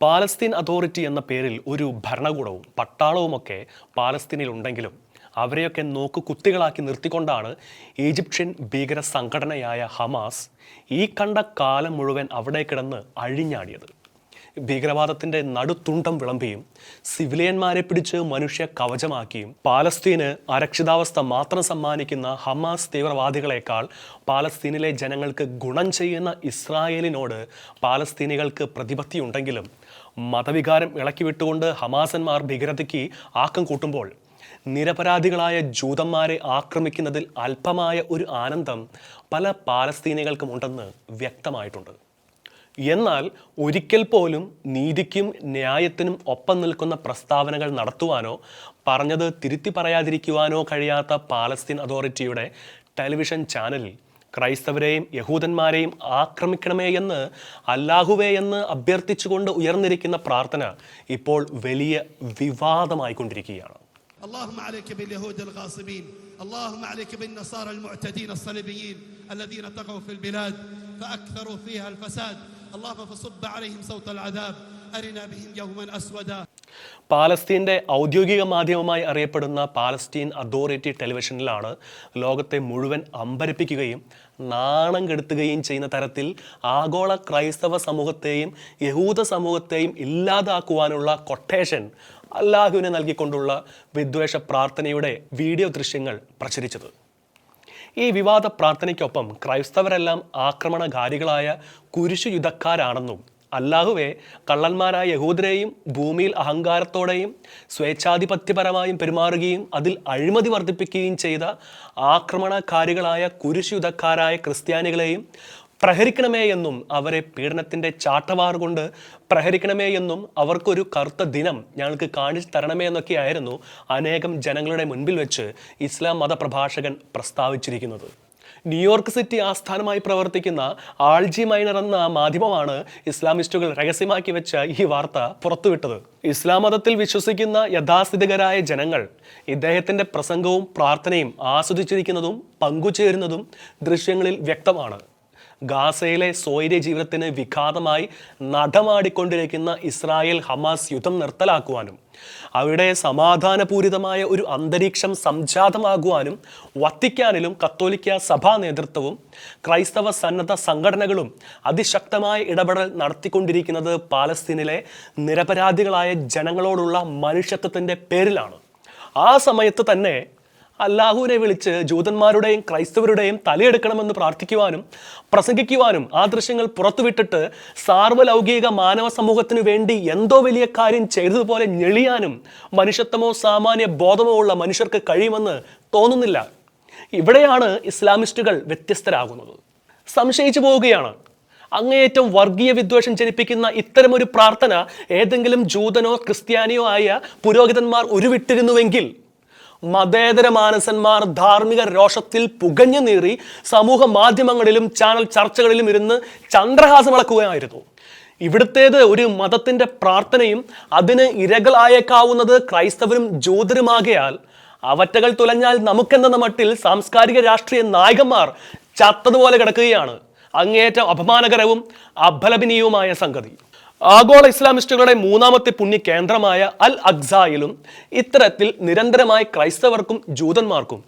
Palestine authority എന്ന പേരിൽ ഒരു ഭരണകൂടവും പട്ടാളവുമൊക്കെ പാലസ്തീനിൽ ഉണ്ടെങ്കിലും അവരെയൊക്കെ നോക്കുകുത്തികളാക്കി നിർത്തിക്കൊണ്ടാണ് ഈജിപ്ഷ്യൻ ഭീകര സംഘടനയായ ഹമാസ് ഈ കണ്ട കാലം മുഴുവൻ അവിടെ കിടന്ന് അഴിഞ്ഞാടിയത്. ഭീകരവാദത്തിൻ്റെ നടുത്തുണ്ടം വിളമ്പിയും സിവിലിയന്മാരെ പിടിച്ച് മനുഷ്യ കവചമാക്കിയും പാലസ്തീന് അരക്ഷിതാവസ്ഥ മാത്രം സമ്മാനിക്കുന്ന ഹമാസ് തീവ്രവാദികളെക്കാൾ പാലസ്തീനിലെ ജനങ്ങൾക്ക് ഗുണം ചെയ്യുന്ന ഇസ്രായേലിനോട് പാലസ്തീനികൾക്ക് പ്രതിപത്തിയുണ്ടെങ്കിലും മതവികാരം ഇളക്കിവിട്ടുകൊണ്ട് ഹമാസന്മാർ ഭീകരതയ്ക്ക് ആക്കം കൂട്ടുമ്പോൾ നിരപരാധികളായ ജൂതന്മാരെ ആക്രമിക്കുന്നതിൽ അല്പമായ ഒരു ആനന്ദം പല പാലസ്തീനികൾക്കും ഉണ്ടെന്ന് വ്യക്തമായിട്ടുണ്ട്. എന്നാൽ ഒരിക്കൽ പോലും നീതിക്കും ന്യായത്തിനും ഒപ്പം നിൽക്കുന്ന പ്രസ്താവനകൾ നടത്തുവാനോ പറഞ്ഞത് തിരുത്തി പറയാതിരിക്കുവാനോ കഴിയാത്ത പാലസ്തീൻ അതോറിറ്റിയുടെ ടെലിവിഷൻ ചാനലിൽ ക്രൈസ്തവരെയും യഹൂദന്മാരെയും ആക്രമിക്കണമേ എന്ന് അല്ലാഹുവേ എന്ന് അഭ്യർത്ഥിച്ചുകൊണ്ട് ഉയർന്നിരിക്കുന്ന പ്രാർത്ഥന ഇപ്പോൾ വലിയ വിവാദമായിക്കൊണ്ടിരിക്കുകയാണ്. اللهم عليك باليهود الغاصبين، اللهم عليك بالنصارى المعتدين الصليبيين الذين طغوا في البلاد فأكثروا فيها الفساد، اللهم فصب عليهم صوت العذاب أرنا بهم يوما أسودا. പാലസ്തീൻ്റെ ഔദ്യോഗിക മാധ്യമമായി അറിയപ്പെടുന്ന പാലസ്തീൻ അതോറിറ്റി ടെലിവിഷനിലാണ് ലോകത്തെ മുഴുവൻ അമ്പരപ്പിക്കുകയും നാണം കെടുത്തുകയും ചെയ്യുന്ന തരത്തിൽ ആഗോള ക്രൈസ്തവ സമൂഹത്തെയും യഹൂദ സമൂഹത്തെയും ഇല്ലാതാക്കുവാനുള്ള കൊട്ടേഷൻ അല്ലാഹുവിനെ നൽകിക്കൊണ്ടുള്ള വിദ്വേഷ പ്രാർത്ഥനയുടെ വീഡിയോ ദൃശ്യങ്ങൾ പ്രചരിച്ചത്. ഈ വിവാദ പ്രാർത്ഥനയ്ക്കൊപ്പം ക്രൈസ്തവരെല്ലാം ആക്രമണകാരികളായ കുരിശു യുദ്ധക്കാരാണെന്നും അല്ലാഹുവെ കള്ളന്മാരായ യഹൂദരെയും ഭൂമിയിൽ അഹങ്കാരത്തോടെയും സ്വേച്ഛാധിപത്യപരമായും പെരുമാറുകയും അതിൽ അഴിമതി വർദ്ധിപ്പിക്കുകയും ചെയ്ത ആക്രമണകാരികളായ കുരിശുയുദ്ധക്കാരായ ക്രിസ്ത്യാനികളെയും പ്രഹരിക്കണമേ എന്നും അവരെ പീഡനത്തിൻ്റെ ചാട്ടവാർ കൊണ്ട് പ്രഹരിക്കണമേ എന്നും അവർക്കൊരു കറുത്ത ദിനം ഞങ്ങൾക്ക് കാണിച്ചു തരണമേ എന്നൊക്കെയായിരുന്നു അനേകം ജനങ്ങളുടെ മുൻപിൽ വെച്ച് ഇസ്ലാം മതപ്രഭാഷകൻ പ്രസ്താവിച്ചിരിക്കുന്നത്. ന്യൂയോർക്ക് സിറ്റി ആസ്ഥാനമായി പ്രവർത്തിക്കുന്ന ആൾജി മൈനർ എന്ന മാധ്യമമാണ് ഇസ്ലാമിസ്റ്റുകൾ രഹസ്യമാക്കി വെച്ച ഈ വാർത്ത പുറത്തുവിട്ടത്. ഇസ്ലാം മതത്തിൽ വിശ്വസിക്കുന്ന യഥാസ്ഥിതികരായ ജനങ്ങൾ ഇദ്ദേഹത്തിൻ്റെ പ്രസംഗവും പ്രാർത്ഥനയും ആസ്വദിച്ചിരിക്കുന്നതും പങ്കുചേരുന്നതും ദൃശ്യങ്ങളിൽ വ്യക്തമാണ്. ഗാസയിലെ സ്വൈര്യ ജീവിതത്തിന് വിഘാതമായി നടമാടിക്കൊണ്ടിരിക്കുന്ന ഇസ്രായേൽ ഹമാസ് യുദ്ധം നിർത്തലാക്കുവാനും അവിടെ സമാധാനപൂരിതമായ ഒരു അന്തരീക്ഷം സംജാതമാകുവാനും വത്തിക്കാനിലും കത്തോലിക്ക സഭാ നേതൃത്വവും ക്രൈസ്തവ സന്നദ്ധ സംഘടനകളും അതിശക്തമായ ഇടപെടൽ നടത്തിക്കൊണ്ടിരിക്കുന്നത് പാലസ്തീനിലെ നിരപരാധികളായ ജനങ്ങളോടുള്ള മനുഷ്യത്വത്തിൻ്റെ പേരിലാണ്. ആ സമയത്ത് തന്നെ അല്ലാഹുവിനെ വിളിച്ച് ജൂതന്മാരുടെയും ക്രൈസ്തവരുടെയും തലയെടുക്കണമെന്ന് പ്രാർത്ഥിക്കുവാനും പ്രസംഗിക്കുവാനും ആ ദൃശ്യങ്ങൾ പുറത്തുവിട്ടിട്ട് സാർവലൗകിക മാനവ സമൂഹത്തിനു വേണ്ടി എന്തോ വലിയ കാര്യം ചെയ്തതുപോലെ ഞെളിയാനും മനുഷ്യത്വമോ സാമാന്യ ബോധമോ ഉള്ള മനുഷ്യർക്ക് കഴിയുമെന്ന് തോന്നുന്നില്ല. ഇവിടെയാണ് ഇസ്ലാമിസ്റ്റുകൾ വ്യത്യസ്തരാകുന്നത്. സംശയിച്ചു പോവുകയാണ്. അങ്ങേയറ്റം വർഗീയ വിദ്വേഷം ജനിപ്പിക്കുന്ന ഇത്തരമൊരു പ്രാർത്ഥന ഏതെങ്കിലും ജൂതനോ ക്രിസ്ത്യാനിയോ ആയ പുരോഹിതന്മാർ ഉരുവിട്ടിരുന്നുവെങ്കിൽ മതേതര മാനസന്മാർ ധാർമ്മിക രോഷത്തിൽ പുകഞ്ഞു നീറി സമൂഹ മാധ്യമങ്ങളിലും ചാനൽ ചർച്ചകളിലും ഇരുന്ന് ചന്ദ്രഹാസം ഇളക്കുകയായിരുന്നു. ഇവിടുത്തേത് ഒരു മതത്തിൻ്റെ പ്രാർത്ഥനയും അതിന് ഇരകളായേക്കാവുന്നത് ക്രൈസ്തവരും ജൂതരുമാകയാൽ അവറ്റകൾ തുലഞ്ഞാൽ നമുക്കെന്ന മട്ടിൽ സാംസ്കാരിക രാഷ്ട്രീയ നായകന്മാർ ചത്തതുപോലെ കിടക്കുകയാണ്. അങ്ങേയറ്റം അപമാനകരവും അപലപനീയവുമായ സംഗതി. ആഗോള ഇസ്ലാമിസ്റ്റുകളുടെ മൂന്നാമത്തെ പുണ്യ കേന്ദ്രമായ അൽ അഖ്സായിലും ഇത്തരത്തിൽ നിരന്തരമായി ക്രൈസ്തവർക്കും ജൂതന്മാർക്കും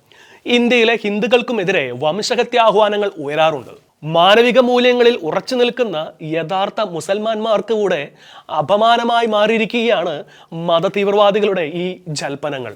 ഇന്ത്യയിലെ ഹിന്ദുക്കൾക്കുമെതിരെ വംശഹത്യാഹ്വാനങ്ങൾ ഉയരാറുണ്ട്. മാനവിക മൂല്യങ്ങളിൽ ഉറച്ചു നിൽക്കുന്ന യഥാർത്ഥ മുസൽമാന്മാർക്ക് കൂടെ അപമാനമായി മാറിയിരിക്കുകയാണ് മതതീവ്രവാദികളുടെ ഈ ജൽപ്പനങ്ങൾ.